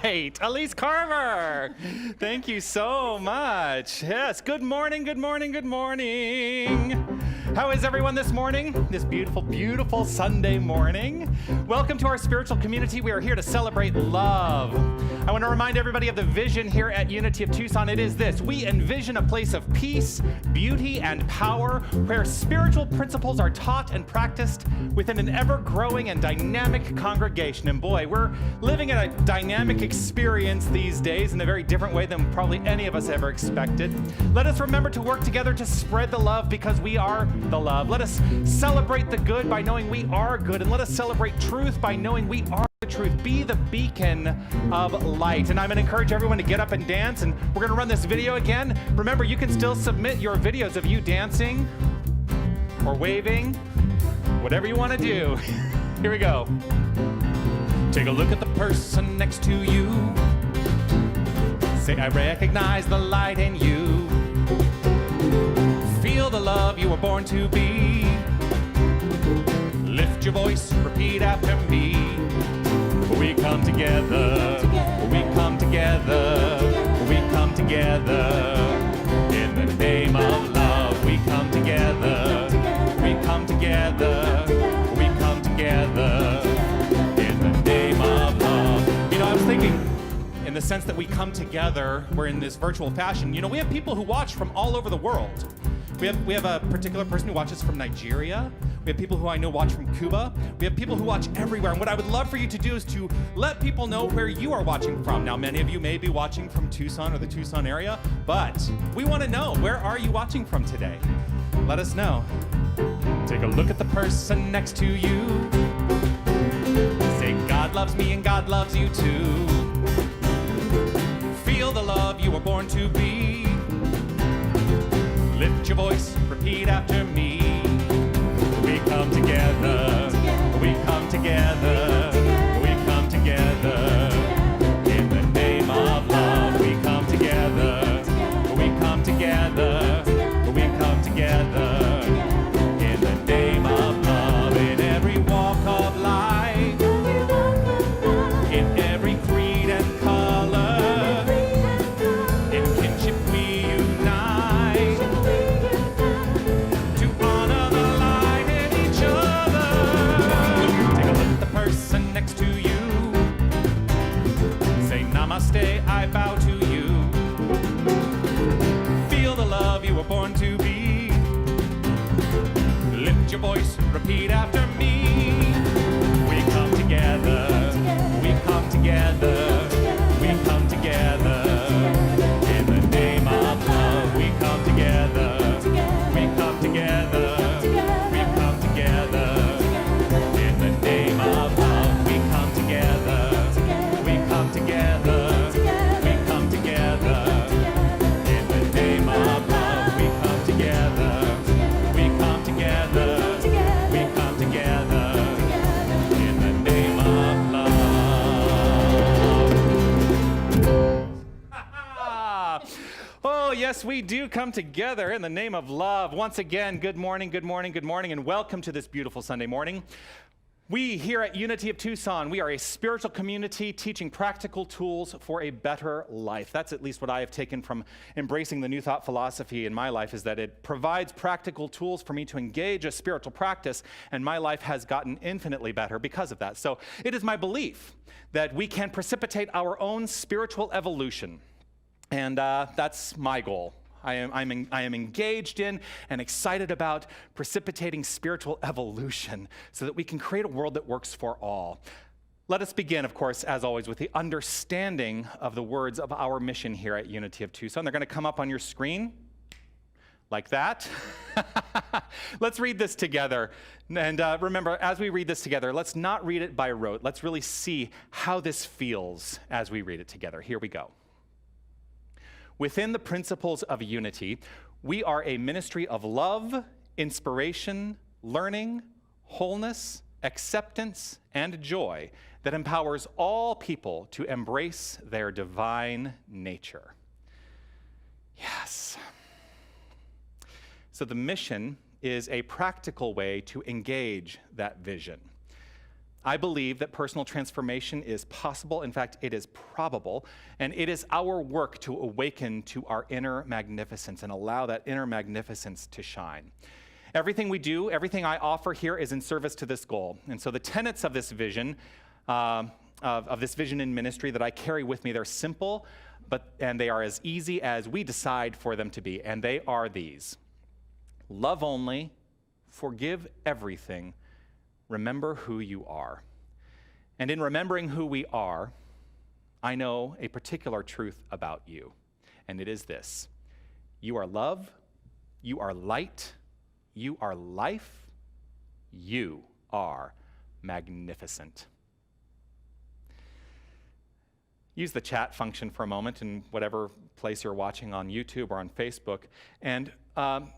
right. Elise Carver. Thank you so much. Yes, good morning, good morning, good morning. How is everyone this morning? This beautiful, beautiful Sunday morning. Welcome to our spiritual community. We are here to celebrate love. I want to remind everybody of the vision here at Unity of Tucson. It is this: we envision a place of peace, beauty, and power where spiritual principles are taught and practiced within an ever-growing and dynamic congregation. And boy, we're living in a dynamic experience these days in a very different way than probably any of us ever expected. Let us remember to work together to spread the love because we are the love. Let us celebrate the good by knowing we are good, and let us celebrate truth by knowing we are the truth. Be the beacon of light. And I'm going to encourage everyone to get up and dance, and we're going to run this video again. Remember, you can still submit your videos of you dancing or waving, whatever you want to do. Here we go. Take a look at the person next to you. Say, I recognize the light in you. Feel the love you were born to be. Lift your voice, repeat after me. We come together, we come together, we come together. In the name of love, we come together, we come together, we come together. In the name of love. You know, I was thinking, in the sense that we come together, we're in this virtual fashion. You know, we have people who watch from all over the world. We have a particular person who watches from Nigeria. We have people who I know watch from Cuba. We have people who watch everywhere. And what I would love for you to do is to let people know where you are watching from. Now, many of you may be watching from Tucson or the Tucson area, but we want to know, where are you watching from today? Let us know. Take a look at the person next to you. Say, God loves me and God loves you too. Feel the love you were born to be. Lift your voice, repeat after me. We come together, we come together, we come together. In the name of love, we come together, we come together, we come together. In the name of love, in every walk of life, in every creed and color, in kinship we unite. Next to you, say namaste, I bow to you. Feel the love you were born to be. Lift your voice, repeat after me. We come together, we come together, we come together. In the name of love, we come together, we come together, we come together. In the name of love, we come together, we come together, we come together. In the name of love, we come together, we come together, we come together. In the name of love. Oh, yes, we do come together in the name of love. Once again, good morning, good morning, good morning, and welcome to this beautiful Sunday morning. We here at Unity of Tucson, we are a spiritual community teaching practical tools for a better life. That's at least what I have taken from embracing the New Thought philosophy in my life, is that it provides practical tools for me to engage a spiritual practice, and my life has gotten infinitely better because of that. So it is my belief that we can precipitate our own spiritual evolution, and that's my goal. I am engaged in and excited about precipitating spiritual evolution so that we can create a world that works for all. Let us begin, of course, as always, with the understanding of the words of our mission here at Unity of Tucson. They're going to come up on your screen like that. Let's read this together. And remember, as we read this together, let's not read it by rote. Let's really see how this feels as we read it together. Here we go. Within the principles of unity, we are a ministry of love, inspiration, learning, wholeness, acceptance, and joy that empowers all people to embrace their divine nature. Yes. So the mission is a practical way to engage that vision. I believe that personal transformation is possible. In fact, it is probable. And it is our work to awaken to our inner magnificence and allow that inner magnificence to shine. Everything we do, everything I offer here is in service to this goal. And so the tenets of this vision, of this vision in ministry that I carry with me, they're simple, and they are as easy as we decide for them to be. And they are these: love only, forgive everything, remember who you are. And in remembering who we are, I know a particular truth about you, and it is this: you are love, you are light, you are life, you are magnificent. Use the chat function for a moment in whatever place you're watching on YouTube or on Facebook, and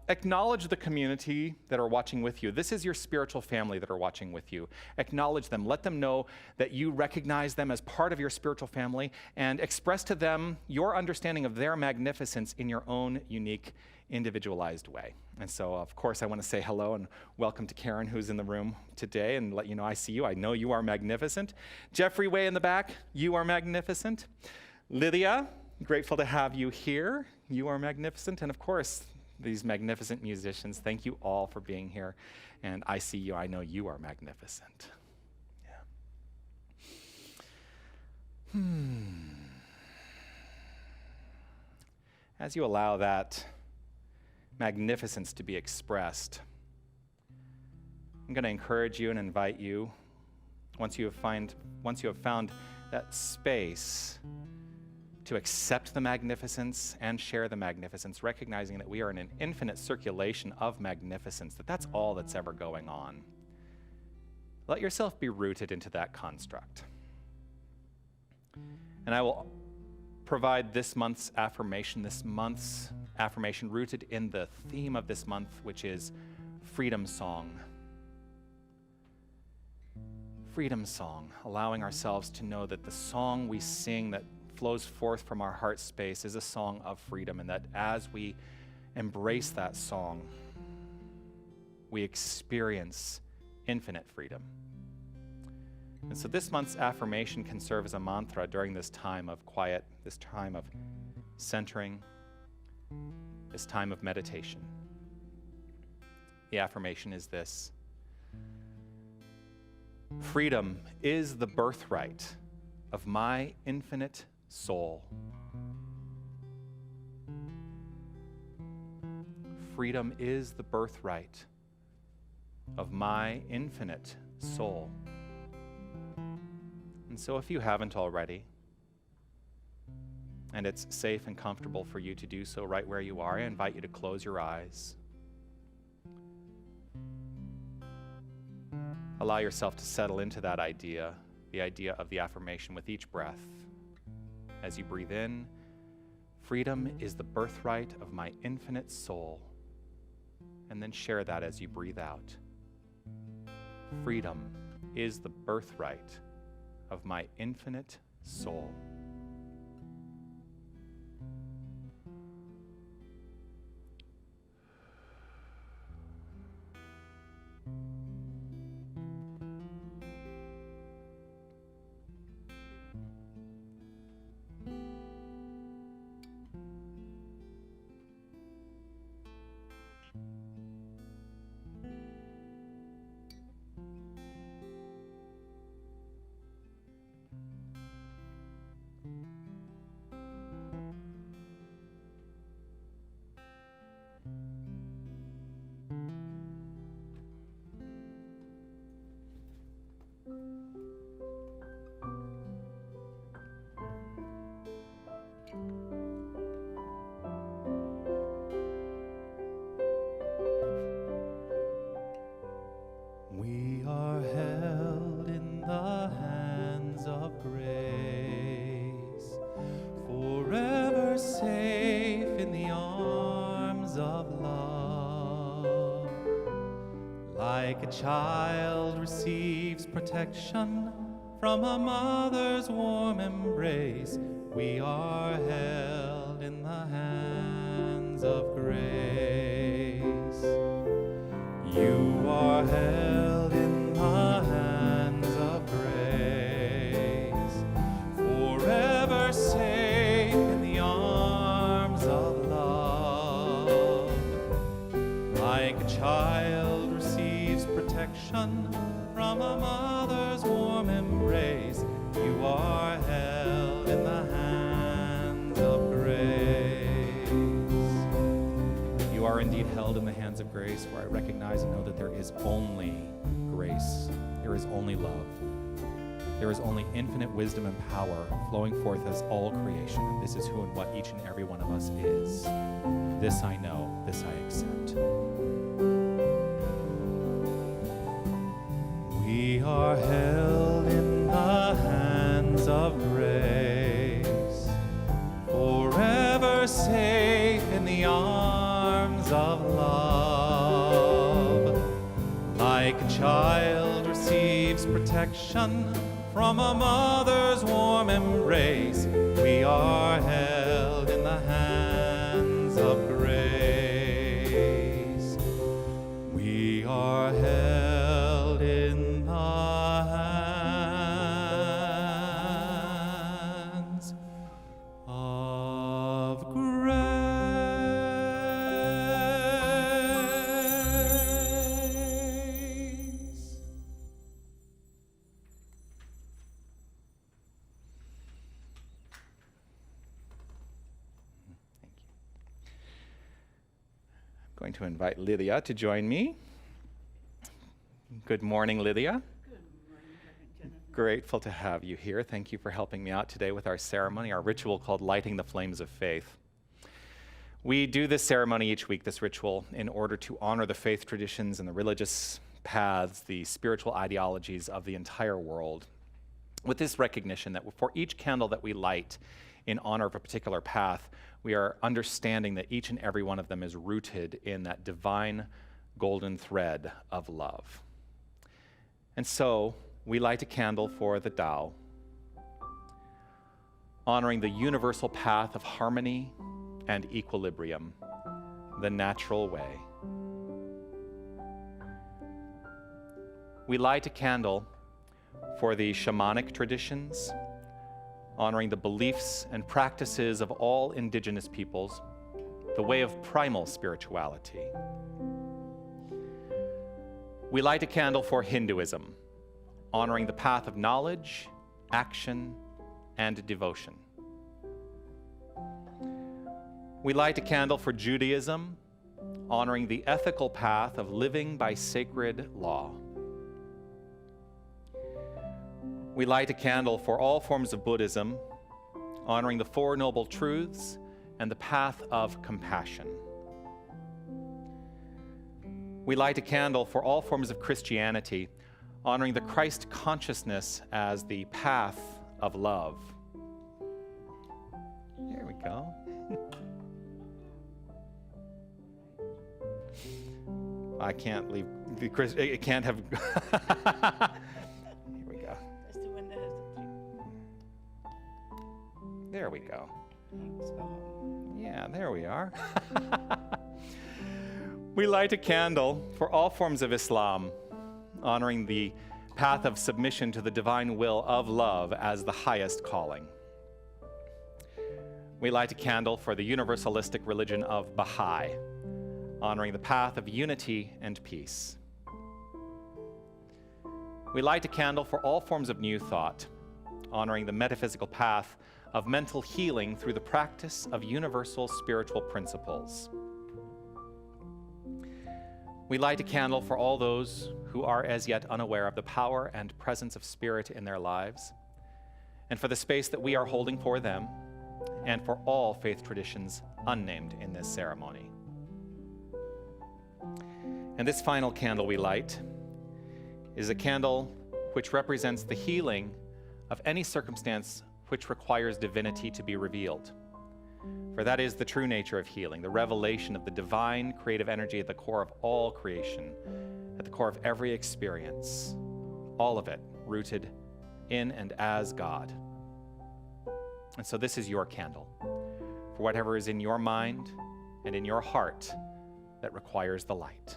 acknowledge the community that are watching with you. This is your spiritual family that are watching with you. Acknowledge them. Let them know that you recognize them as part of your spiritual family, and express to them your understanding of their magnificence in your own unique, individualized way. And so, of course, I want to say hello and welcome to Karen, who's in the room today, and let you know I see you. I know you are magnificent. Jeffrey, way in the back, you are magnificent. Lydia, grateful to have you here. You are magnificent. And of course, these magnificent musicians, thank you all for being here. And I see you. I know you are magnificent. Yeah. As you allow that magnificence to be expressed, I'm going to encourage you and invite you, once you have found that space, to accept the magnificence and share the magnificence, recognizing that we are in an infinite circulation of magnificence, that's all that's ever going on. Let yourself be rooted into that construct. And I will provide this month's affirmation rooted in the theme of this month, which is freedom song. Freedom song, allowing ourselves to know that the song we sing that flows forth from our heart space is a song of freedom, and that as we embrace that song, we experience infinite freedom. And so this month's affirmation can serve as a mantra during this time of quiet, this time of centering, this time of meditation. The affirmation is this: freedom is the birthright of my infinite soul. Freedom is the birthright of my infinite soul. And so if you haven't already, and it's safe and comfortable for you to do so right where you are, I invite you to close your eyes. Allow yourself to settle into that idea, the idea of the affirmation with each breath. As you breathe in, freedom is the birthright of my infinite soul. And then share that as you breathe out. Freedom is the birthright of my infinite soul. We are held in the hands of grace, forever safe in the arms of love. Like a child receives protection from a mother's warm embrace, we are held in the hands of grace. You are held in the hands of protection from a mother's warm embrace. You are held in the hands of grace. You are indeed held in the hands of grace, where I recognize and know that there is only grace. There is only love. There is only infinite wisdom and power flowing forth as all creation. And this is who and what each and every one of us is. This I know, this I accept. We are held in the hands of grace, forever safe in the arms of love. Like a child receives protection from a mother's warm embrace, we are held in the hands of grace. We are held in the hands of grace. Going to invite Lydia to join me. Good morning, Lydia. Good morning, Reverend Jennifer. Grateful to have you here. Thank you for helping me out today with our ceremony, our ritual called Lighting the Flames of Faith. We do this ceremony each week, this ritual, in order to honor the faith traditions and the religious paths, the spiritual ideologies of the entire world, with this recognition that for each candle that we light in honor of a particular path, we are understanding that each and every one of them is rooted in that divine golden thread of love. And so we light a candle for the Tao, honoring the universal path of harmony and equilibrium, the natural way. We light a candle for the shamanic traditions, honoring the beliefs and practices of all indigenous peoples, the way of primal spirituality. We light a candle for Hinduism, honoring the path of knowledge, action, and devotion. We light a candle for Judaism, honoring the ethical path of living by sacred law. We light a candle for all forms of Buddhism, honoring the Four Noble Truths and the path of compassion. We light a candle for all forms of Christianity, honoring the Christ consciousness as the path of love. There we go. I can't leave the it can't have. Here we go. That's the one that has the There we go. thanks. Yeah, there we are. We light a candle for all forms of Islam, honoring the path of submission to the divine will of love as the highest calling. We light a candle for the universalistic religion of Baha'i, honoring the path of unity and peace. We light a candle for all forms of New Thought, honoring the metaphysical path of mental healing through the practice of universal spiritual principles. We light a candle for all those who are as yet unaware of the power and presence of Spirit in their lives, and for the space that we are holding for them, and for all faith traditions unnamed in this ceremony. And this final candle we light is a candle which represents the healing of any circumstance which requires divinity to be revealed. For that is the true nature of healing, the revelation of the divine creative energy at the core of all creation, at the core of every experience, all of it rooted in and as God. And so this is your candle for whatever is in your mind and in your heart that requires the light.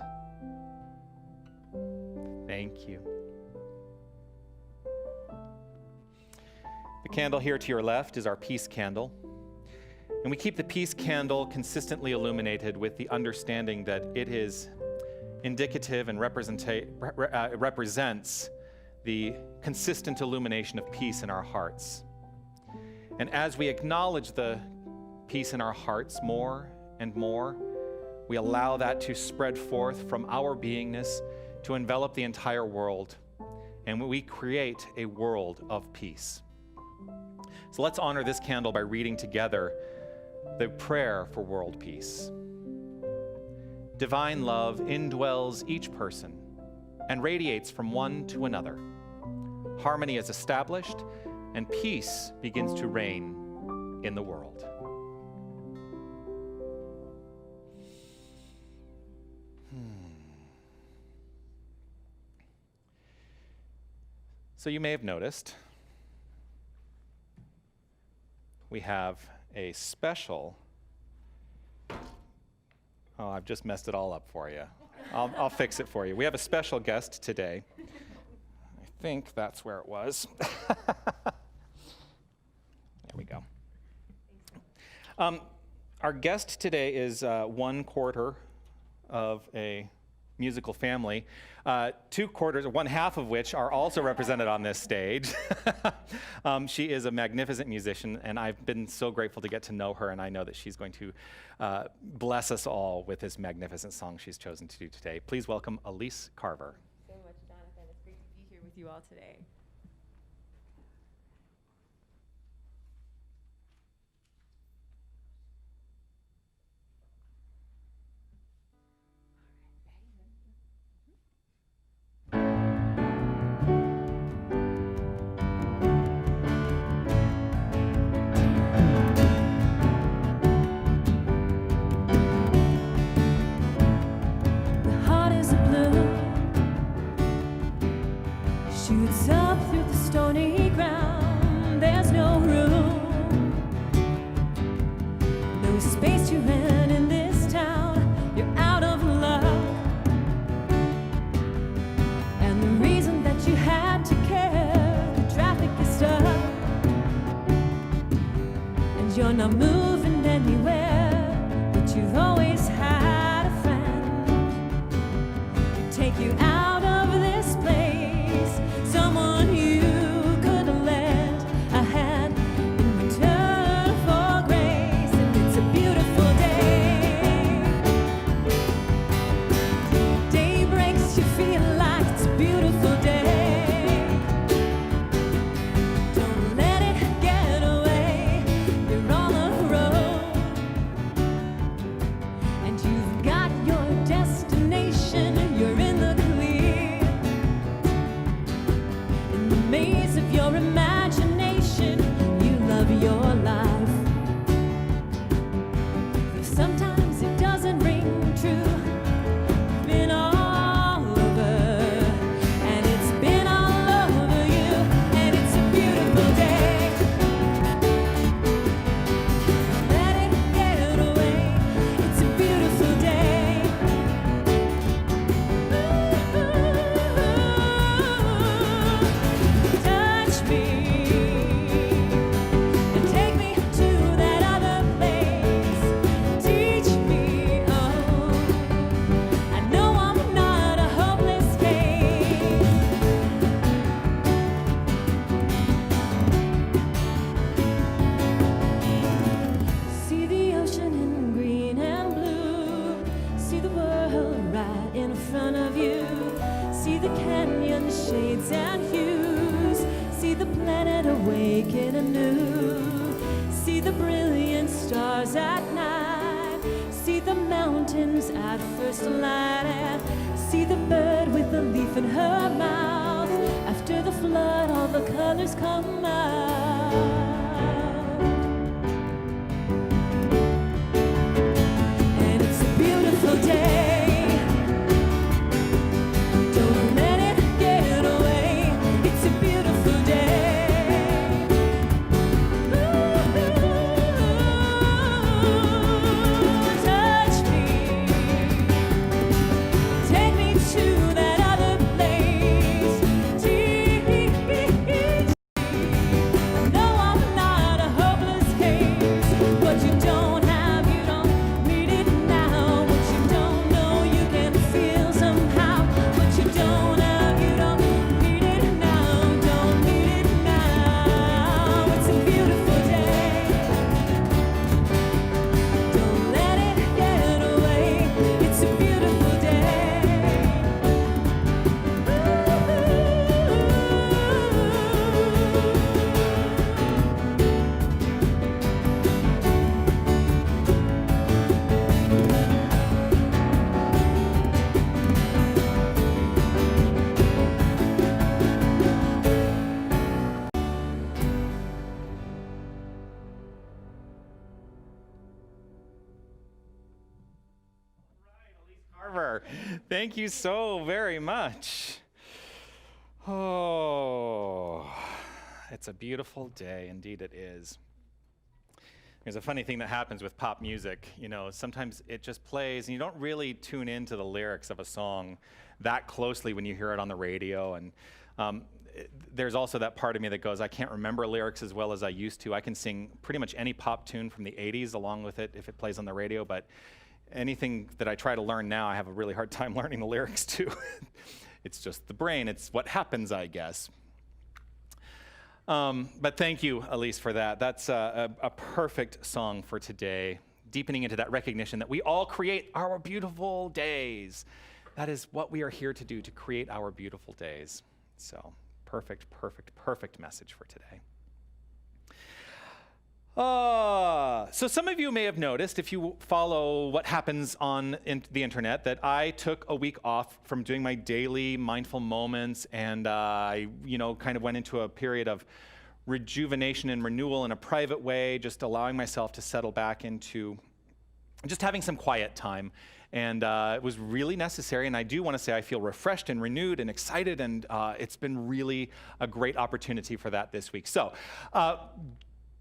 Thank you. The candle here to your left is our peace candle. And we keep the peace candle consistently illuminated with the understanding that it is indicative and represents the consistent illumination of peace in our hearts. And as we acknowledge the peace in our hearts more and more, we allow that to spread forth from our beingness to envelop the entire world. And we create a world of peace. So let's honor this candle by reading together the prayer for world peace. Divine love indwells each person and radiates from one to another. Harmony is established and peace begins to reign in the world. So you may have noticed we have a special, oh, I've just messed it all up for you. I'll fix it for you. We have a special guest today. I think that's where it was. There we go. Our guest today is 1/4 of a musical family, 2/4, 1/2 of which are also represented on this stage. She is a magnificent musician, and I've been so grateful to get to know her, and I know that she's going to bless us all with this magnificent song she's chosen to do today. Please welcome Elise Carver. So much, Jonathan. It's great to be here with you all today. Shoots up through the stony ground. There's no room, no space to rent in this town. You're out of luck, and the reason that you had to care, the traffic is stuck, and you're not moving anywhere, but you've always had a friend to take you out of this place. Someone you could lend a hand in return for grace, and it's a beautiful day. Day breaks, you feel like it's a beautiful day. Don't let it get away. You're on the road, and you've got your destination. You're in the maze of your imagination. You love your life, but sometimes it doesn't ring true. Been all over, and it's been all over you, and it's a beautiful day. Let it get away. It's a beautiful day. Touch me and take me to that other place. Teach me, oh, I know I'm not a hopeless case. See the ocean in green and blue. See the world right in front of you. See the canyon shades and hues. See the planet awaken anew. See the brilliant stars at night. See the mountains at first light. And see the bird with the leaf in her mouth. After the flood, all the colors come out. And it's a beautiful day. Don't let it get away. It's a beautiful day. Touch me. Take me to that other place. Teach me. I know I'm not Thank you so very much. Oh, it's a beautiful day. Indeed it is. There's a funny thing that happens with pop music. You know, sometimes it just plays and you don't really tune into the lyrics of a song that closely when you hear it on the radio. And there's also that part of me that goes, I can't remember lyrics as well as I used to. I can sing pretty much any pop tune from the 80s along with it if it plays on the radio, but anything that I try to learn now, I have a really hard time learning the lyrics to. It's just the brain. It's what happens, I guess. But thank you, Elise, for that. That's a perfect song for today, deepening into that recognition that we all create our beautiful days. That is what we are here to do, to create our beautiful days. So perfect message for today. So some of you may have noticed, if you follow what happens on the internet, that I took a week off from doing my daily mindful moments, and I, kind of went into a period of rejuvenation and renewal in a private way, just allowing myself to settle back into just having some quiet time. And it was really necessary, and I do want to say I feel refreshed and renewed and excited, and it's been really a great opportunity for that this week. So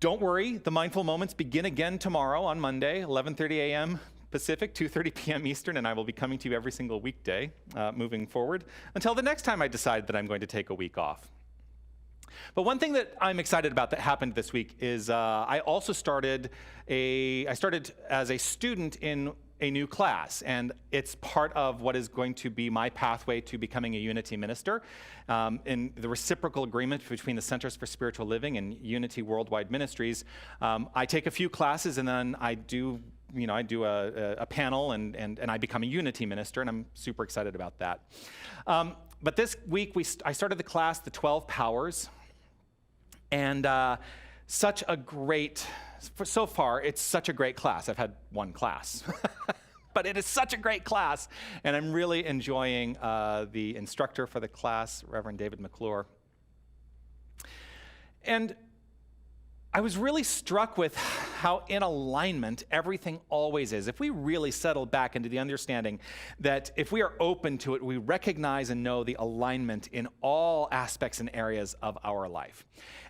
don't worry, the Mindful Moments begin again tomorrow on Monday, 11:30 a.m. Pacific, 2:30 p.m. Eastern, and I will be coming to you every single weekday moving forward until the next time I decide that I'm going to take a week off. But one thing that I'm excited about that happened this week is I also started as a student in a new class, and it's part of what is going to be my pathway to becoming a Unity minister. In the reciprocal agreement between the Centers for Spiritual Living and Unity Worldwide Ministries, I take a few classes, and then I do a panel, and I become a Unity minister, and I'm super excited about that. But this week, I started the class, the 12 Powers, and so far, it's such a great class. I've had one class, but it is such a great class, and I'm really enjoying the instructor for the class, Reverend David McClure. And I was really struck with how in alignment everything always is. If we really settle back into the understanding that if we are open to it, we recognize and know the alignment in all aspects and areas of our life.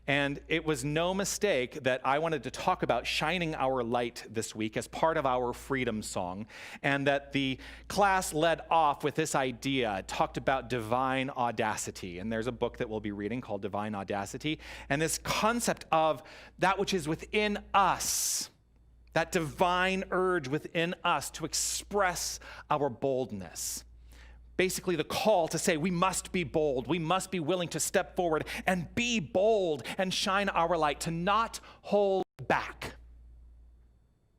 And it was no mistake that I wanted to talk about shining our light this week as part of our freedom song, and that the class led off with this idea. It talked about divine audacity, and there's a book that we'll be reading called Divine Audacity, and this concept of that which is within us, that divine urge within us to express our boldness. Basically the call to say we must be bold, we must be willing to step forward and be bold and shine our light, to not hold back.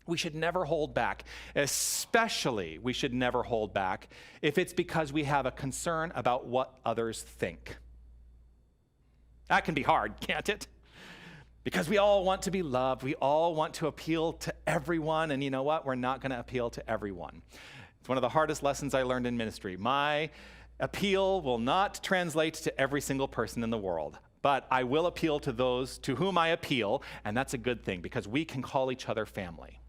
We should never hold back, especially we should never hold back if it's because we have a concern about what others think. That can be hard, can't it? Because we all want to be loved, we all want to appeal to everyone, and you know what? We're not going to appeal to everyone. It's one of the hardest lessons I learned in ministry. My appeal will not translate to every single person in the world, but I will appeal to those to whom I appeal, and that's a good thing because we can call each other family.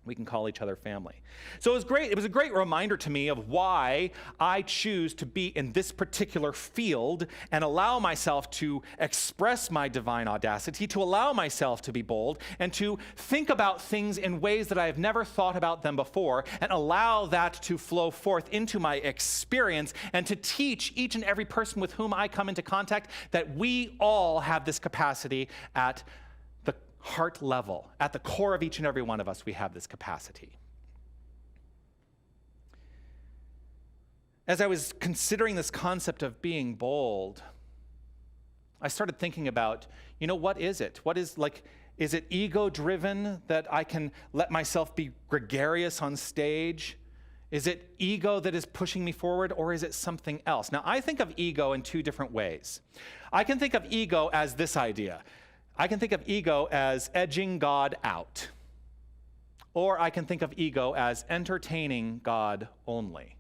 We can call each other family. So it was great. It was a great reminder to me of why I choose to be in this particular field and allow myself to express my divine audacity, to allow myself to be bold, and to think about things in ways that I have never thought about them before, and allow that to flow forth into my experience, and to teach each and every person with whom I come into contact that we all have this capacity at heart level. At the core of each and every one of us, we have this capacity. As I was considering this concept of being bold, I started thinking about, what is it? Is it ego-driven that I can let myself be gregarious on stage? Is it ego that is pushing me forward, or is it something else? Now, I think of ego in two different ways. I can think of ego as this idea. I can think of ego as edging God out, or I can think of ego as entertaining God only.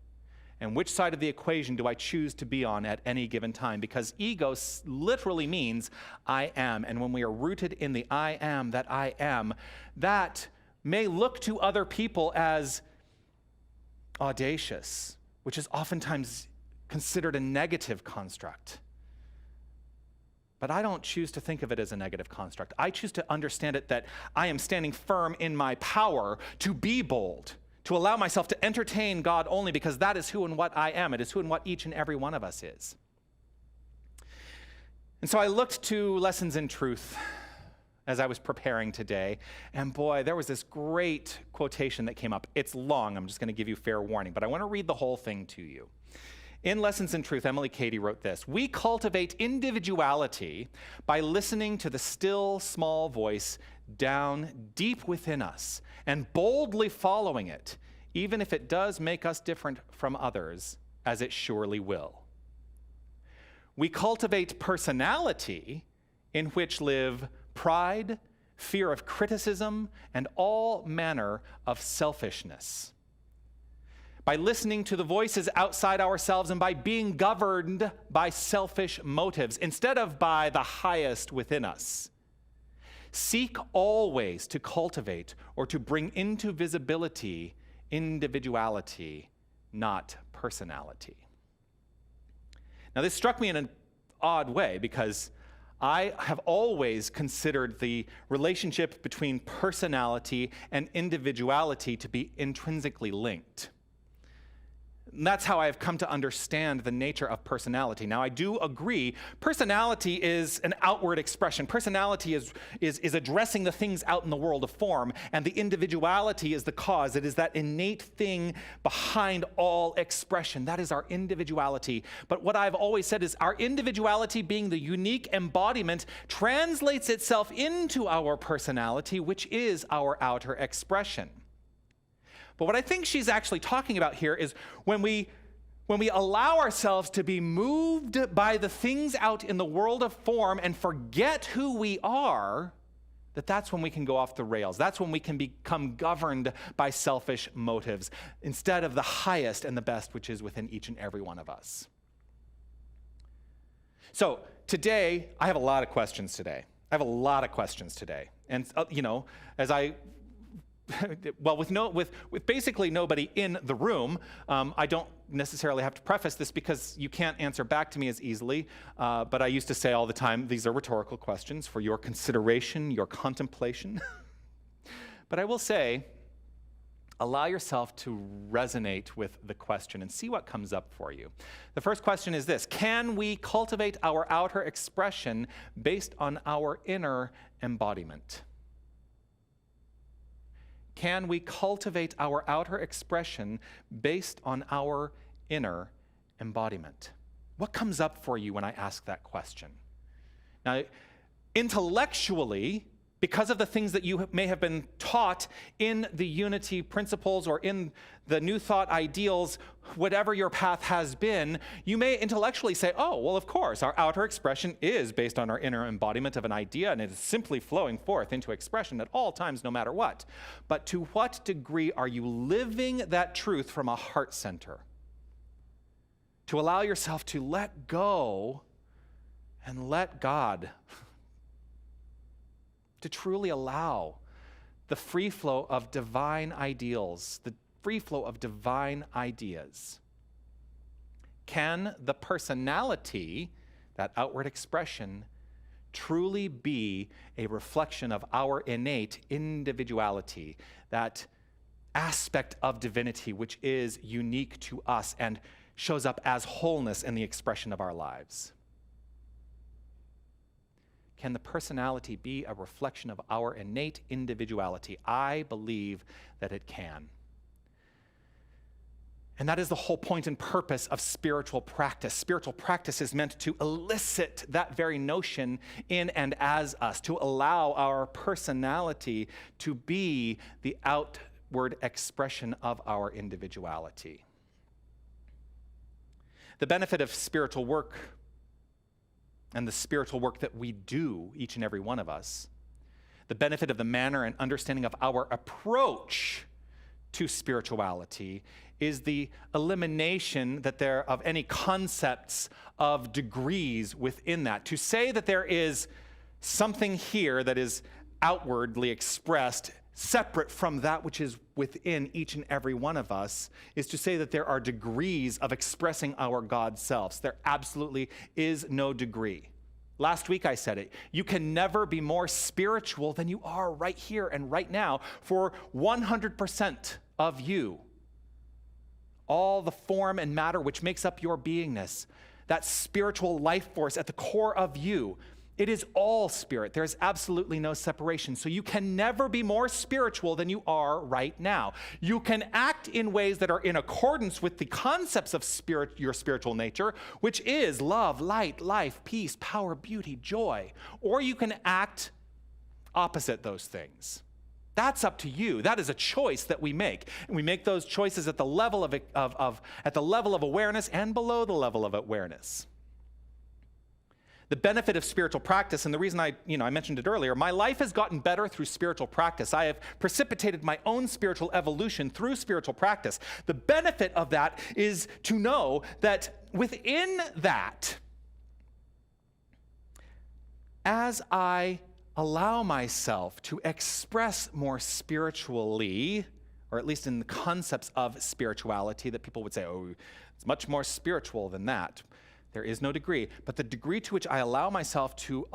And which side of the equation do I choose to be on at any given time? Because ego literally means I am, and when we are rooted in the I am, that may look to other people as audacious, which is oftentimes considered a negative construct. But I don't choose to think of it as a negative construct. I choose to understand it that I am standing firm in my power to be bold, to allow myself to entertain God only because that is who and what I am. It is who and what each and every one of us is. And so I looked to Lessons in Truth as I was preparing today, and boy, there was this great quotation that came up. It's long. I'm just going to give you fair warning, but I want to read the whole thing to you. In Lessons in Truth, Emily Cady wrote this: "We cultivate individuality by listening to the still, small voice down deep within us and boldly following it, even if it does make us different from others, as it surely will. We cultivate personality in which live pride, fear of criticism, and all manner of selfishness. By listening to the voices outside ourselves and by being governed by selfish motives instead of by the highest within us. Seek always to cultivate or to bring into visibility individuality, not personality." Now, this struck me in an odd way because I have always considered the relationship between personality and individuality to be intrinsically linked. And that's how I have come to understand the nature of personality. Now, I do agree, personality is an outward expression. Personality is addressing the things out in the world of form, and the individuality is the cause. It is that innate thing behind all expression. That is our individuality. But what I've always said is our individuality, being the unique embodiment, translates itself into our personality, which is our outer expression. But what I think she's actually talking about here is when we allow ourselves to be moved by the things out in the world of form and forget who we are, that's when we can go off the rails. That's when we can become governed by selfish motives instead of the highest and the best, which is within each and every one of us. So today, I have a lot of questions today. And, as I well, with basically nobody in the room, I don't necessarily have to preface this because you can't answer back to me as easily, but I used to say all the time, these are rhetorical questions for your consideration, your contemplation. But I will say, allow yourself to resonate with the question and see what comes up for you. The first question is this: can we cultivate our outer expression based on our inner embodiment? Can we cultivate our outer expression based on our inner embodiment? What comes up for you when I ask that question? Now, intellectually, because of the things that you may have been taught in the unity principles or in the New Thought ideals, whatever your path has been, you may intellectually say, oh, well, of course, our outer expression is based on our inner embodiment of an idea, and it is simply flowing forth into expression at all times, no matter what. But to what degree are you living that truth from a heart center? To allow yourself to let go and let God, to truly allow the free flow of divine ideals, the free flow of divine ideas. Can the personality, that outward expression, truly be a reflection of our innate individuality, that aspect of divinity which is unique to us and shows up as wholeness in the expression of our lives? Can the personality be a reflection of our innate individuality? I believe that it can. And that is the whole point and purpose of spiritual practice. Spiritual practice is meant to elicit that very notion in and as us, to allow our personality to be the outward expression of our individuality. The benefit of spiritual work and the spiritual work that we do, each and every one of us, the benefit of the manner and understanding of our approach to spirituality is the elimination of any concepts of degrees within that. To say that there is something here that is outwardly expressed separate from that which is within each and every one of us, is to say that there are degrees of expressing our God selves. There absolutely is no degree. Last week I said it. You can never be more spiritual than you are right here and right now for 100% of you. All the form and matter which makes up your beingness, that spiritual life force at the core of you, it is all spirit. There's absolutely no separation. So you can never be more spiritual than you are right now. You can act in ways that are in accordance with the concepts of spirit, your spiritual nature, which is love, light, life, peace, power, beauty, joy. Or you can act opposite those things. That's up to you. That is a choice that we make. And we make those choices at the level of awareness and below the level of awareness. The benefit of spiritual practice, and the reason I mentioned it earlier, my life has gotten better through spiritual practice. I have precipitated my own spiritual evolution through spiritual practice. The benefit of that is to know that within that, as I allow myself to express more spiritually, or at least in the concepts of spirituality that people would say, oh, it's much more spiritual than that. There is no degree, but the degree to which I allow myself to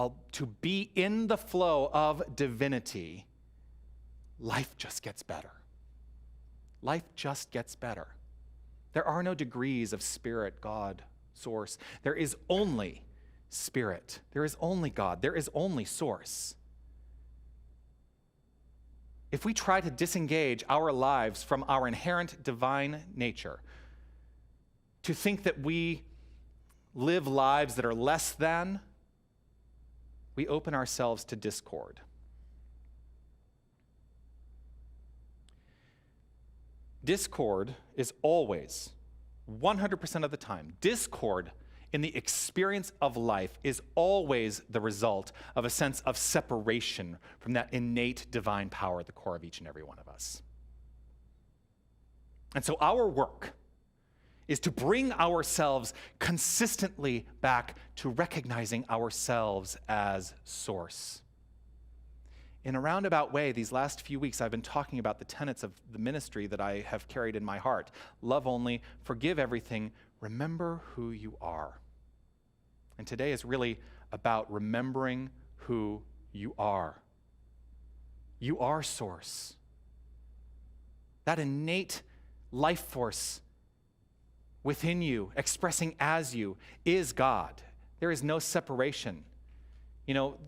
be in the flow of divinity, life just gets better. Life just gets better. There are no degrees of spirit, God, source. There is only spirit. There is only God. There is only source. If we try to disengage our lives from our inherent divine nature, to think that we live lives that are less than, we open ourselves to discord. Discord is always, 100% of the time, discord in the experience of life is always the result of a sense of separation from that innate divine power at the core of each and every one of us. And so our work is to bring ourselves consistently back to recognizing ourselves as source. In a roundabout way, these last few weeks, I've been talking about the tenets of the ministry that I have carried in my heart. Love only, forgive everything, remember who you are. And today is really about remembering who you are. You are source. That innate life force within you, expressing as you, is God. There is no separation. You know,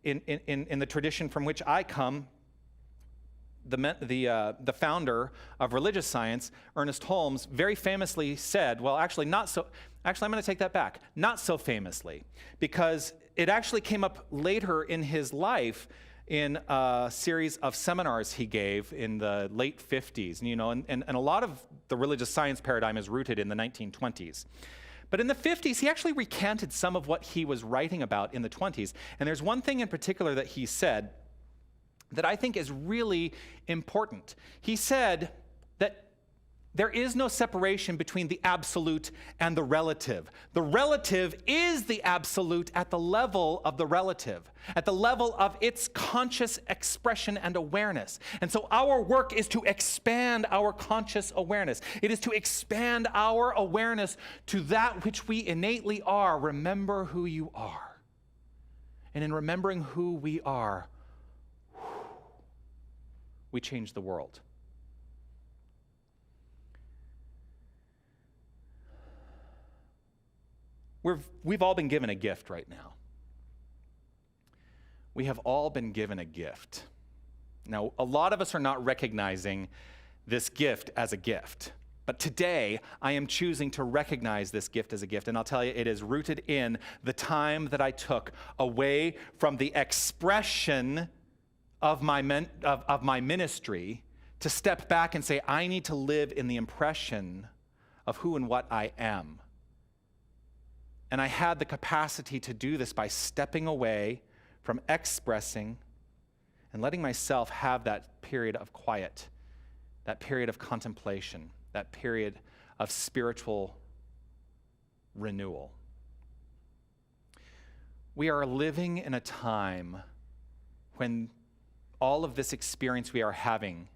in the tradition from which I come, the founder of religious science, Ernest Holmes, very famously said, well, actually, I'm going to take that back. Not so famously, because it actually came up later in his life in a series of seminars he gave in the late 50s. And a lot of the religious science paradigm is rooted in the 1920s. But in the 50s, he actually recanted some of what he was writing about in the 20s. And there's one thing in particular that he said that I think is really important. He said that there is no separation between the absolute and the relative. The relative is the absolute at the level of the relative, at the level of its conscious expression and awareness. And so our work is to expand our conscious awareness. It is to expand our awareness to that which we innately are. Remember who you are. And in remembering who we are, we change the world. We've all been given a gift right now. We have all been given a gift. Now, a lot of us are not recognizing this gift as a gift. But today, I am choosing to recognize this gift as a gift. And I'll tell you, it is rooted in the time that I took away from the expression of my ministry to step back and say, I need to live in the impression of who and what I am. And I had the capacity to do this by stepping away from expressing and letting myself have that period of quiet, that period of contemplation, that period of spiritual renewal. We are living in a time when all of this experience we are having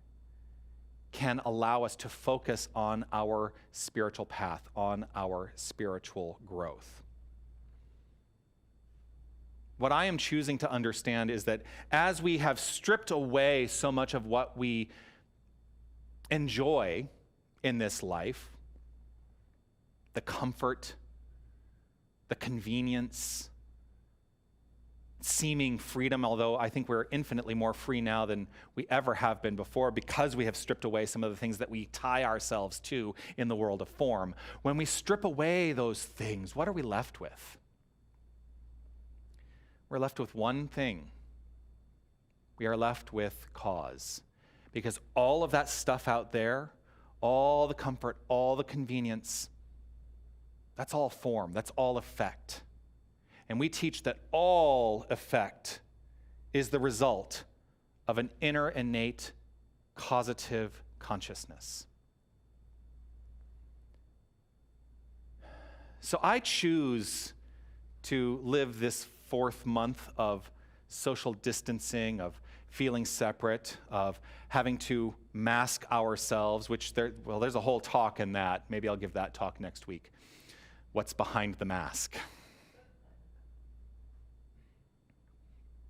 can allow us to focus on our spiritual path, on our spiritual growth. What I am choosing to understand is that as we have stripped away so much of what we enjoy in this life, the comfort, the convenience, seeming freedom, although I think we're infinitely more free now than we ever have been before because we have stripped away some of the things that we tie ourselves to in the world of form. When we strip away those things, what are we left with? We're left with one thing. We are left with cause. Because all of that stuff out there, all the comfort, all the convenience, that's all form, that's all effect. And we teach that all effect is the result of an inner innate causative consciousness. So I choose to live this 4th month of social distancing, of feeling separate, of having to mask ourselves, which there's a whole talk in that. Maybe I'll give that talk next week. What's behind the mask?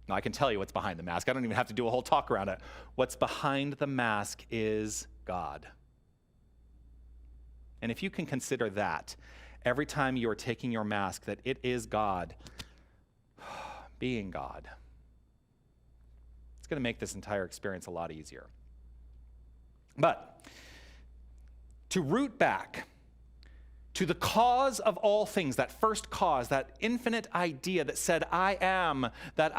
Now, I can tell you what's behind the mask. I don't even have to do a whole talk around it. What's behind the mask is God. And if you can consider that, every time you are taking your mask, that it is God being God, it's going to make this entire experience a lot easier. But to root back to the cause of all things, that first cause, that infinite idea that said, I am, that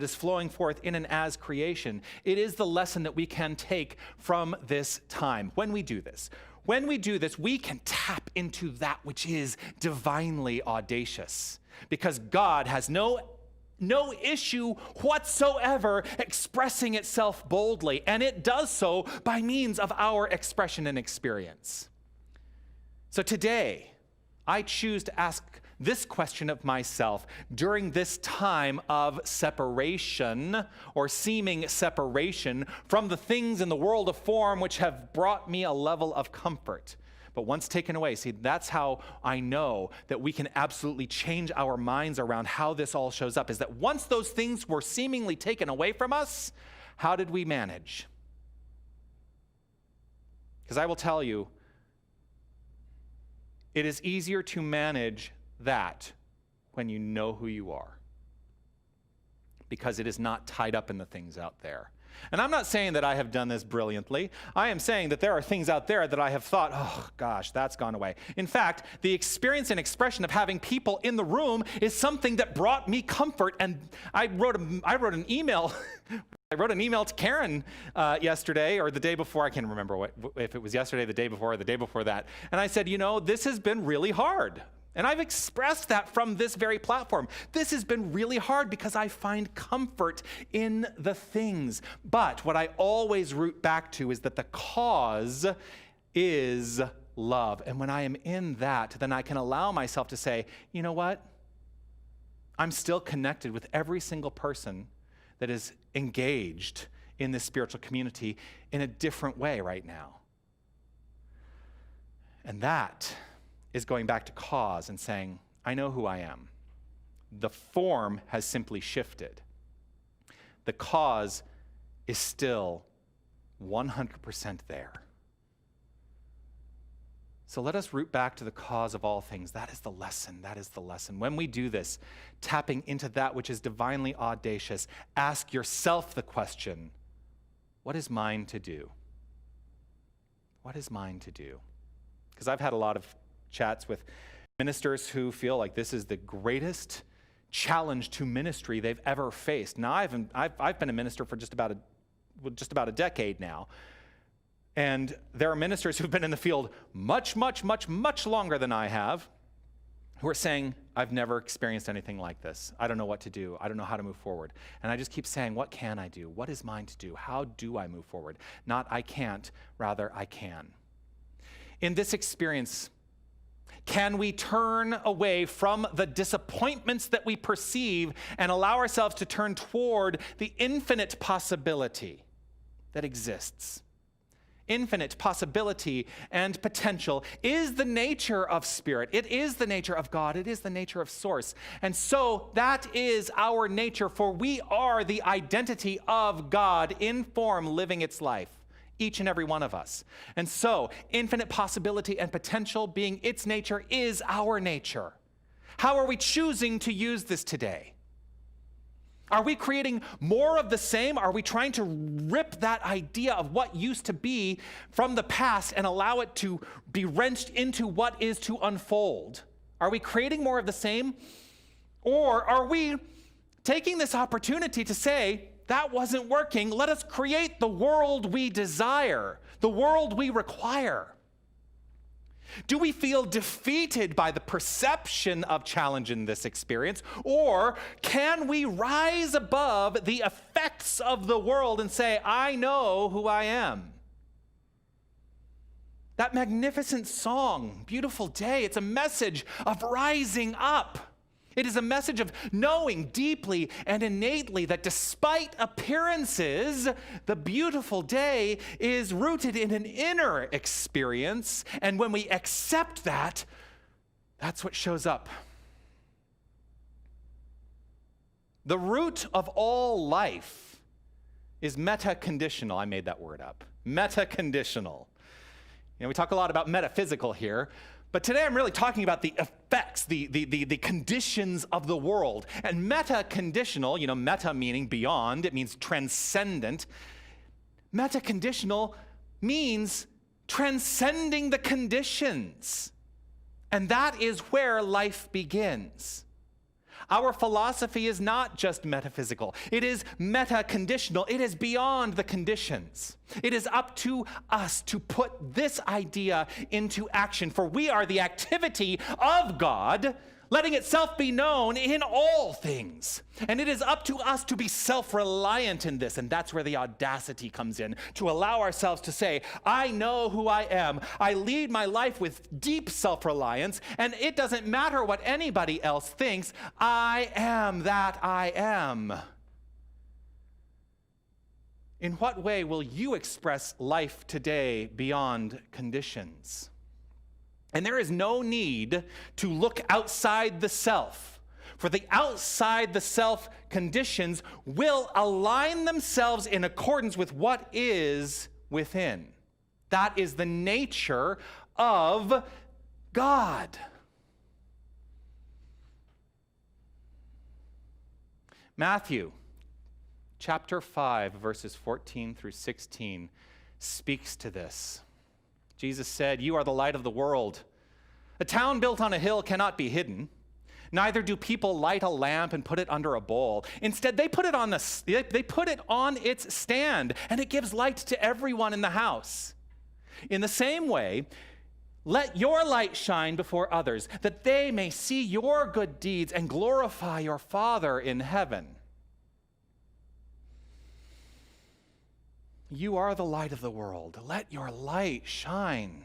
is flowing forth in and as creation, it is the lesson that we can take from this time. When we do this, we can tap into that which is divinely audacious, because God has no issue whatsoever expressing itself boldly, and it does so by means of our expression and experience. So today, I choose to ask this question of myself during this time of separation, or seeming separation, from the things in the world of form which have brought me a level of comfort. But once taken away, see, that's how I know that we can absolutely change our minds around how this all shows up, is that once those things were seemingly taken away from us, how did we manage? Because I will tell you, it is easier to manage that when you know who you are, because it is not tied up in the things out there. And I'm not saying that I have done this brilliantly. I am saying that there are things out there that I have thought, oh gosh, that's gone away. In fact, the experience and expression of having people in the room is something that brought me comfort. And I wrote an email. I wrote an email to Karen yesterday, or the day before. I can't remember if it was yesterday, the day before, or the day before that. And I said, this has been really hard. And I've expressed that from this very platform. This has been really hard because I find comfort in the things. But what I always root back to is that the cause is love. And when I am in that, then I can allow myself to say, you know what? I'm still connected with every single person that is engaged in this spiritual community in a different way right now. And that is going back to cause and saying, I know who I am. The form has simply shifted. The cause is still 100% there. So let us root back to the cause of all things. That is the lesson. That is the lesson. When we do this, tapping into that which is divinely audacious, ask yourself the question, what is mine to do? What is mine to do? Because I've had a lot of chats with ministers who feel like this is the greatest challenge to ministry they've ever faced. Now, I've been a minister for just about a decade now, and there are ministers who've been in the field much, much, much, much longer than I have, who are saying, I've never experienced anything like this. I don't know what to do. I don't know how to move forward. And I just keep saying, what can I do? What is mine to do? How do I move forward? Not I can't, rather I can. In this experience, Can we turn away from the disappointments that we perceive and allow ourselves to turn toward the infinite possibility that exists? Infinite possibility and potential is the nature of spirit. It is the nature of God. It is the nature of source. And so that is our nature, for we are the identity of God in form living its life. Each and every one of us. And so, infinite possibility and potential being its nature is our nature. How are we choosing to use this today? Are we creating more of the same? Are we trying to rip that idea of what used to be from the past and allow it to be wrenched into what is to unfold? Are we creating more of the same? Or are we taking this opportunity to say, that wasn't working. Let us create the world we desire, the world we require. Do we feel defeated by the perception of challenge in this experience? Or can we rise above the effects of the world and say, I know who I am? That magnificent song, Beautiful Day, it's a message of rising up. It is a message of knowing deeply and innately that despite appearances, the beautiful day is rooted in an inner experience. And when we accept that, that's what shows up. The root of all life is metaconditional. I made that word up. Metaconditional. We talk a lot about metaphysical here. But today I'm really talking about the effects, the conditions of the world. And metaconditional, meta meaning beyond, it means transcendent. Metaconditional means transcending the conditions. And that is where life begins. Our philosophy is not just metaphysical. It is metaconditional. It is beyond the conditions. It is up to us to put this idea into action, for we are the activity of God, letting itself be known in all things. And it is up to us to be self-reliant in this, and that's where the audacity comes in, to allow ourselves to say, I know who I am. I lead my life with deep self-reliance, and it doesn't matter what anybody else thinks. I am that I am. In what way will you express life today beyond conditions? And there is no need to look outside the self, for the outside the self conditions will align themselves in accordance with what is within. That is the nature of God. Matthew chapter 5, verses 14 through 16 speaks to this. Jesus said, you are the light of the world. A town built on a hill cannot be hidden. Neither do people light a lamp and put it under a bowl. Instead, they put it on its stand, and it gives light to everyone in the house. In the same way, let your light shine before others, that they may see your good deeds and glorify your Father in heaven. You are the light of the world. Let your light shine.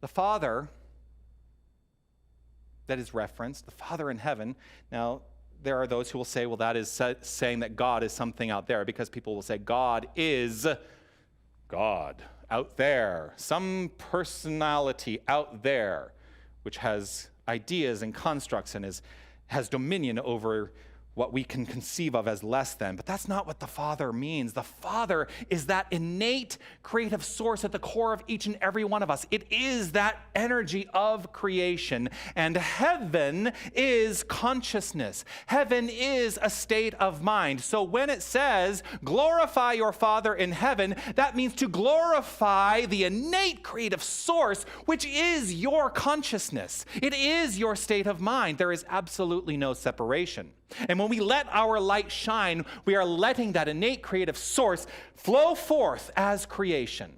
The Father that is referenced, the Father in heaven. Now, there are those who will say, well, that is saying that God is something out there, because people will say God is God out there, some personality out there, which has ideas and constructs and has dominion over what we can conceive of as less than. But that's not what the Father means. The Father is that innate creative source at the core of each and every one of us. It is that energy of creation. And heaven is consciousness. Heaven is a state of mind. So when it says, glorify your Father in heaven, that means to glorify the innate creative source, which is your consciousness. It is your state of mind. There is absolutely no separation. And when we let our light shine, we are letting that innate creative source flow forth as creation.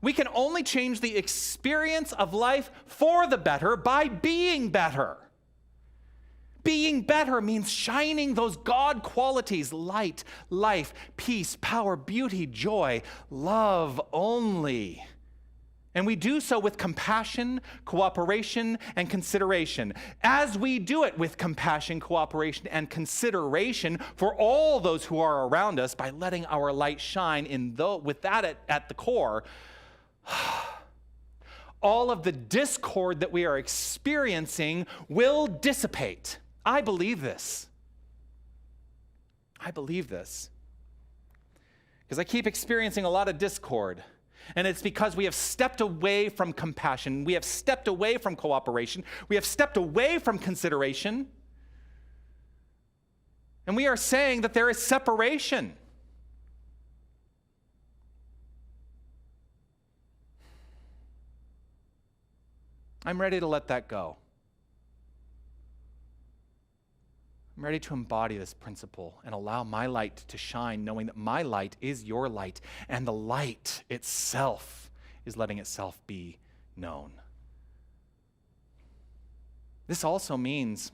We can only change the experience of life for the better by being better. Being better means shining those God qualities: light, life, peace, power, beauty, joy, love only And we do so with compassion, cooperation, and consideration. As we do it with compassion, cooperation, and consideration for all those who are around us by letting our light shine with that at the core, all of the discord that we are experiencing will dissipate. I believe this. I believe this. Because I keep experiencing a lot of discord. And it's because we have stepped away from compassion. We have stepped away from cooperation. We have stepped away from consideration. And we are saying that there is separation. I'm ready to let that go. I'm ready to embody this principle and allow my light to shine, knowing that my light is your light, and the light itself is letting itself be known. This also means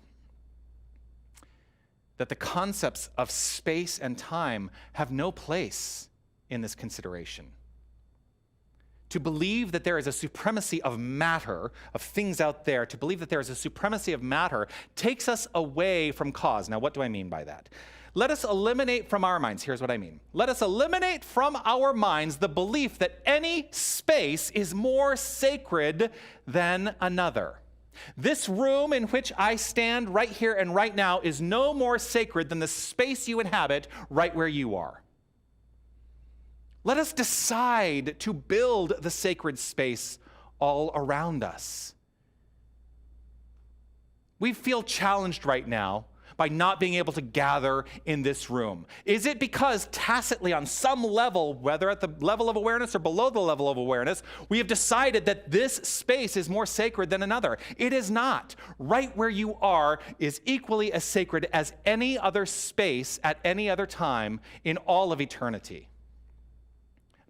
that the concepts of space and time have no place in this consideration. To believe that there is a supremacy of matter, of things out there, to believe that there is a supremacy of matter takes us away from cause. Now, what do I mean by that? Let us eliminate from our minds, here's what I mean. Let us eliminate from our minds the belief that any space is more sacred than another. This room in which I stand right here and right now is no more sacred than the space you inhabit right where you are. Let us decide to build the sacred space all around us. We feel challenged right now by not being able to gather in this room. Is it because tacitly on some level, whether at the level of awareness or below the level of awareness, we have decided that this space is more sacred than another? It is not. Right where you are is equally as sacred as any other space at any other time in all of eternity.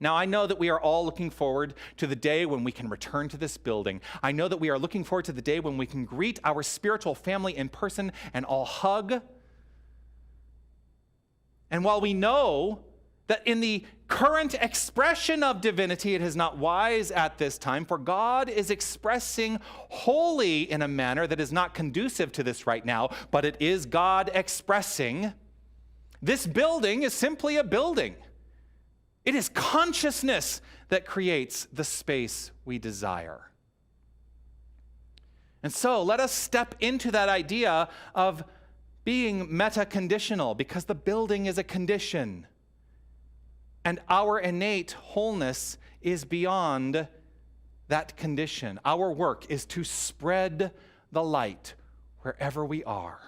Now, I know that we are all looking forward to the day when we can return to this building. I know that we are looking forward to the day when we can greet our spiritual family in person and all hug. And while we know that in the current expression of divinity, it is not wise at this time, for God is expressing wholly in a manner that is not conducive to this right now, but it is God expressing. This building is simply a building. It is consciousness that creates the space we desire. And so let us step into that idea of being metaconditional, because the building is a condition. And our innate wholeness is beyond that condition. Our work is to spread the light wherever we are.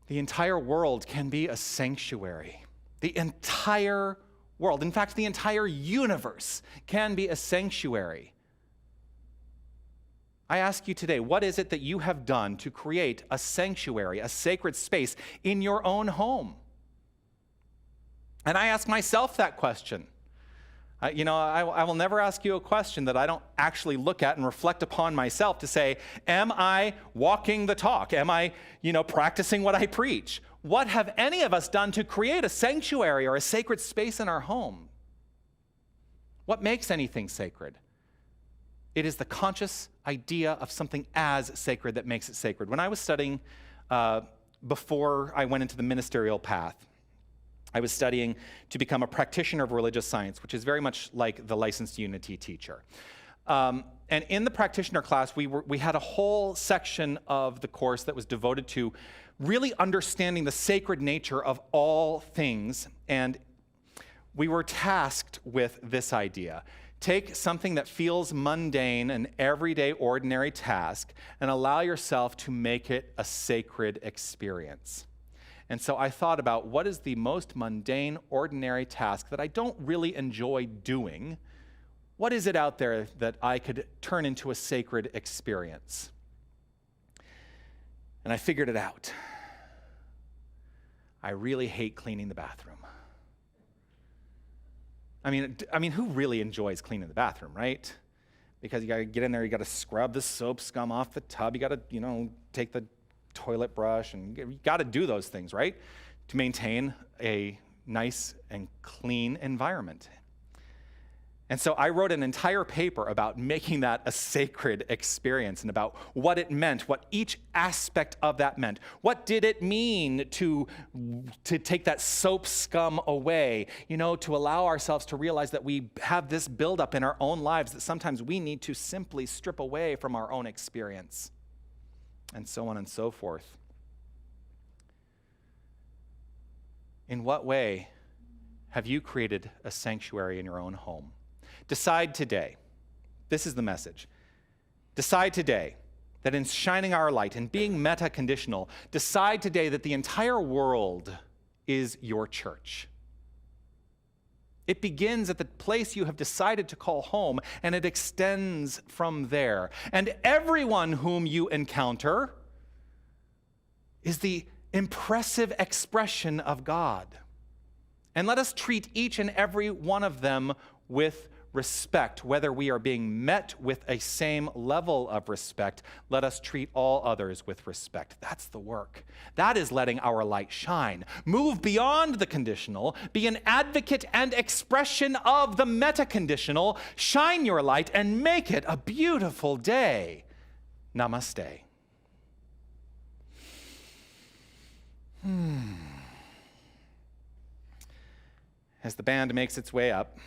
The entire world can be a sanctuary. The entire world, in fact, the entire universe can be a sanctuary. I ask you today, what is it that you have done to create a sanctuary, a sacred space in your own home? And I ask myself that question. I will never ask you a question that I don't actually look at and reflect upon myself to say, am I walking the talk? Am I, practicing what I preach? What have any of us done to create a sanctuary or a sacred space in our home? What makes anything sacred? It is the conscious idea of something as sacred that makes it sacred. When I was studying, before I went into the ministerial path, I was studying to become a practitioner of religious science, which is very much like the licensed unity teacher. And in the practitioner class, we had a whole section of the course that was devoted to really understanding the sacred nature of all things. And we were tasked with this idea. Take something that feels mundane, an everyday, ordinary task, and allow yourself to make it a sacred experience. And so I thought about what is the most mundane, ordinary task that I don't really enjoy doing. What is it out there that I could turn into a sacred experience? And I figured it out. I really hate cleaning the bathroom. I mean, who really enjoys cleaning the bathroom, right? Because you got to get in there, you got to scrub the soap scum off the tub, you got to, take the toilet brush, and you got to do those things, right? To maintain a nice and clean environment. And so I wrote an entire paper about making that a sacred experience and about what it meant, what each aspect of that meant. What did it mean to take that soap scum away, to allow ourselves to realize that we have this buildup in our own lives that sometimes we need to simply strip away from our own experience, and so on and so forth. In what way have you created a sanctuary in your own home? Decide today, this is the message, decide today that in shining our light and being metaconditional, decide today that the entire world is your church. It begins at the place you have decided to call home, and it extends from there. And everyone whom you encounter is the impressive expression of God. And let us treat each and every one of them with respect, whether we are being met with a same level of respect. Let us treat all others with respect. That's the work. That is letting our light shine. Move beyond the conditional. Be an advocate and expression of the metaconditional. Shine your light and make it a beautiful day. Namaste. As the band makes its way up,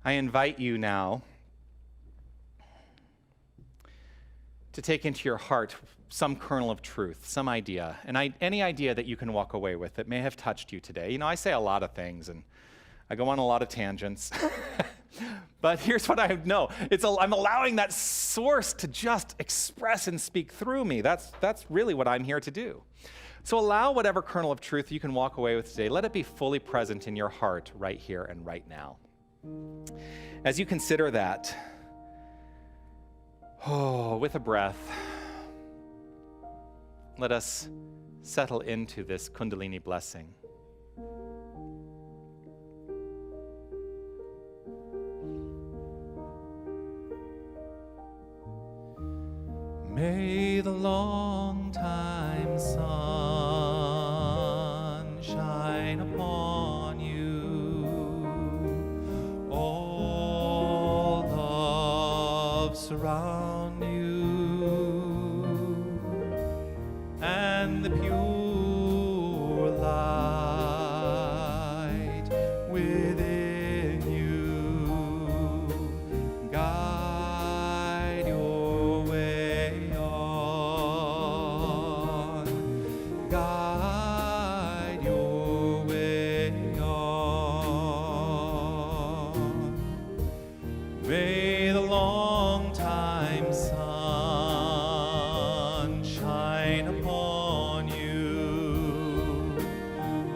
I invite you now to take into your heart some kernel of truth, some idea, and any idea that you can walk away with that may have touched you today. I say a lot of things, and I go on a lot of tangents. But here's what I know. I'm allowing that source to just express and speak through me. That's really what I'm here to do. So allow whatever kernel of truth you can walk away with today, let it be fully present in your heart right here and right now. As you consider that, with a breath, let us settle into this Kundalini blessing. May the long time sun shine upon you. All love surround you, and the pure light within you guide your way on. Guide your way on. May the long time sun shine upon you.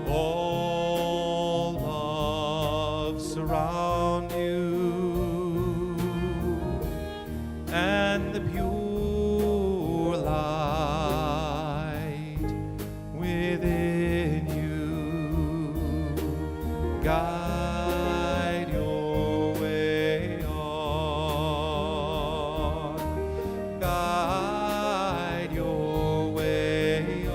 All love surround you, and the pure light within you guide your way on. Guide your way on.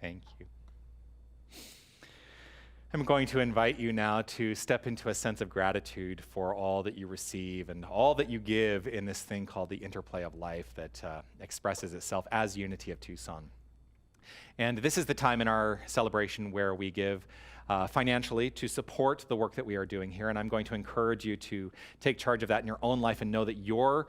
Thank you. I'm going to invite you now to step into a sense of gratitude for all that you receive and all that you give in this thing called the interplay of life that expresses itself as Unity of Tucson. And this is the time in our celebration where we give financially to support the work that we are doing here. And I'm going to encourage you to take charge of that in your own life and know that your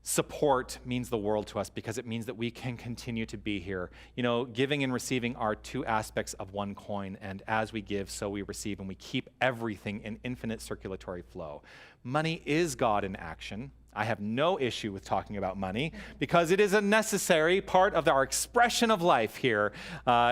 support means the world to us because it means that we can continue to be here. You know, giving and receiving are two aspects of one coin, and as we give, so we receive, and we keep everything in infinite circulatory flow. Money is God in action. I have no issue with talking about money because it is a necessary part of our expression of life here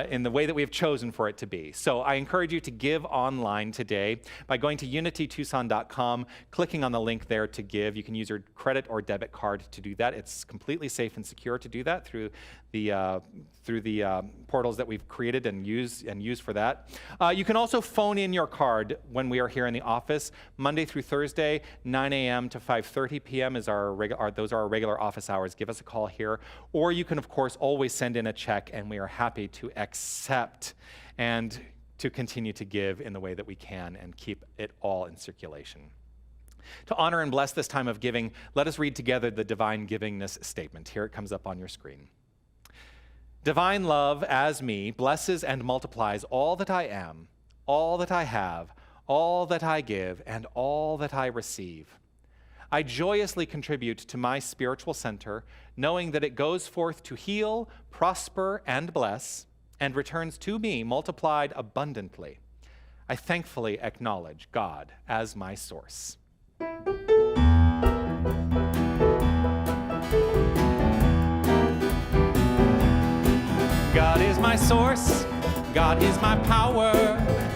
in the way that we have chosen for it to be. So I encourage you to give online today by going to unitytucson.com, clicking on the link there to give. You can use your credit or debit card to do that. It's completely safe and secure to do that through the portals that we've created and use for that. You can also phone in your card when we are here in the office, Monday through Thursday, 9 a.m. to 5:30 p.m. those are our regular office hours. Give us a call here. Or you can, of course, always send in a check, and we are happy to accept and to continue to give in the way that we can and keep it all in circulation. To honor and bless this time of giving, let us read together the divine givingness statement. Here it comes up on your screen. Divine love as me blesses and multiplies all that I am, all that I have, all that I give, and all that I receive. I joyously contribute to my spiritual center, knowing that it goes forth to heal, prosper, and bless, and returns to me multiplied abundantly. I thankfully acknowledge God as my source. God is my source, God is my power,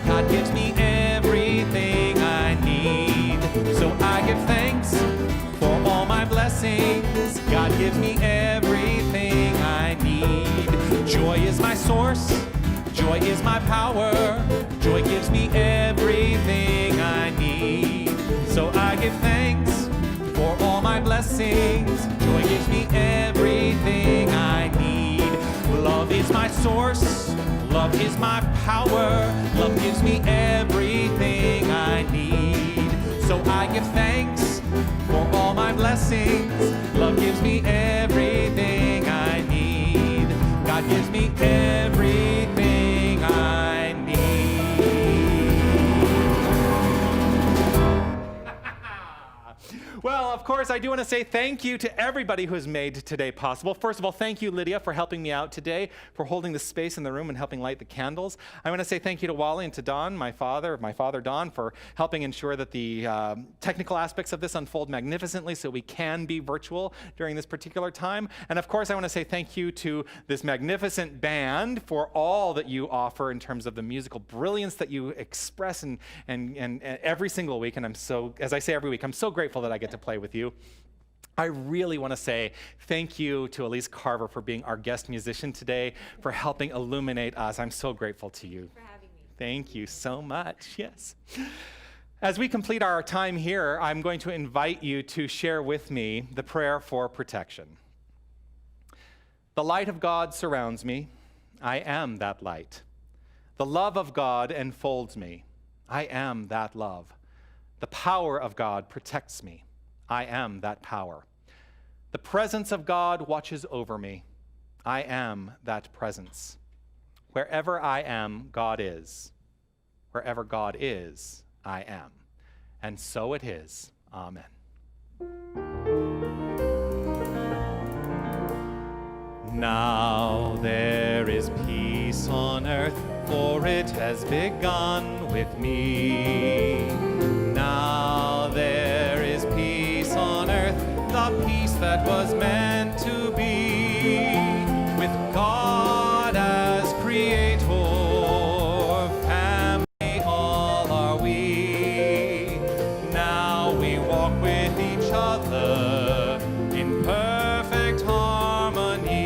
God gives me everything I need. So I give thanks for all my blessings, God gives me everything I need. Joy is my source, joy is my power, joy gives me everything I need. So I give thanks for all my blessings, joy gives me everything I need. Love is my source, love is my power, love gives me everything I need. So I give thanks for all my blessings, love gives me everything I need. God gives me everything I need. Well, of course, I do want to say thank you to everybody who has made today possible. First of all, thank you, Lydia, for helping me out today, for holding the space in the room and helping light the candles. I want to say thank you to Wally and to Don, my father Don, for helping ensure that the technical aspects of this unfold magnificently so we can be virtual during this particular time. And of course, I want to say thank you to this magnificent band for all that you offer in terms of the musical brilliance that you express and every single week. And I'm so, as I say every week, I'm so grateful that I get to play with you. I really want to say thank you to Elise Carver for being our guest musician today, for helping illuminate us. I'm so grateful to you. For having me. Thank you so much. Yes. As we complete our time here, I'm going to invite you to share with me the prayer for protection. The light of God surrounds me. I am that light. The love of God enfolds me. I am that love. The power of God protects me. I am that power. The presence of God watches over me. I am that presence. Wherever I am, God is. Wherever God is, I am. And so it is. Amen. Now there is peace on earth, for it has begun with me. Now there is peace on earth, the peace that was meant to be, with God as creator, family all are we. Now we walk with each other in perfect harmony.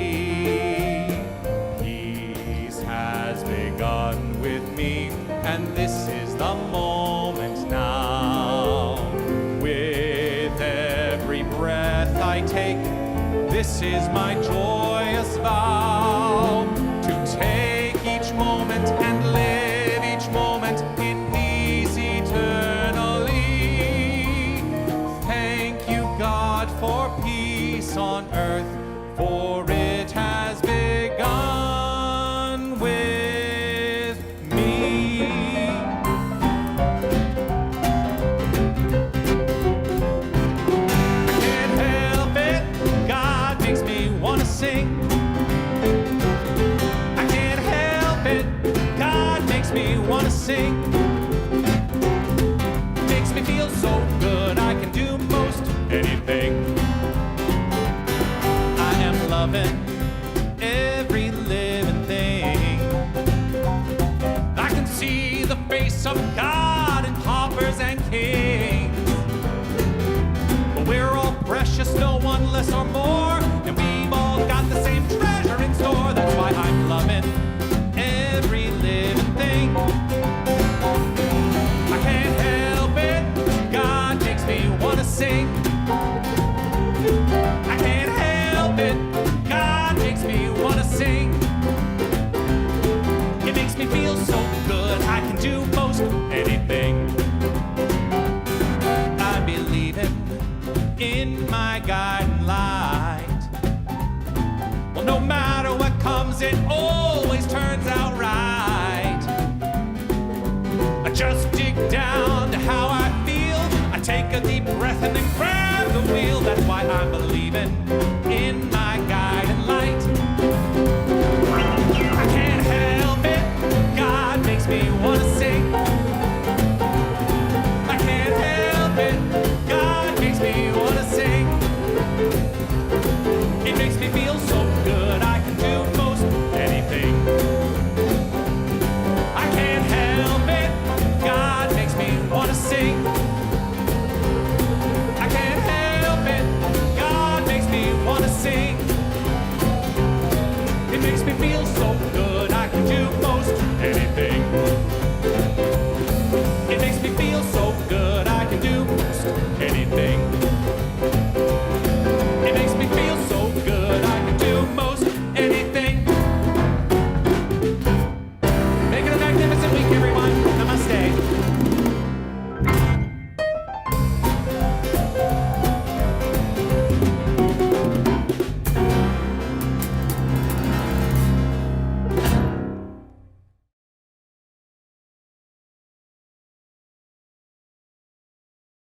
Peace has begun with me, and this is the moment now. With every breath I take, this is my joyous vow, to take each moment and live each moment in peace eternally. Thank you, God, for peace on earth, for it has begun with me. I can't help it, one less or more, and we've all got the same treasure in store. That's why I'm loving every living thing. I can't help it, God makes me wanna sing. I can't help it, God makes me wanna sing. It makes me feel so good, I can do most anything. I believe in my guiding light. Well, no matter what comes, it always turns out right. I just dig down to how I feel. I take a deep breath and then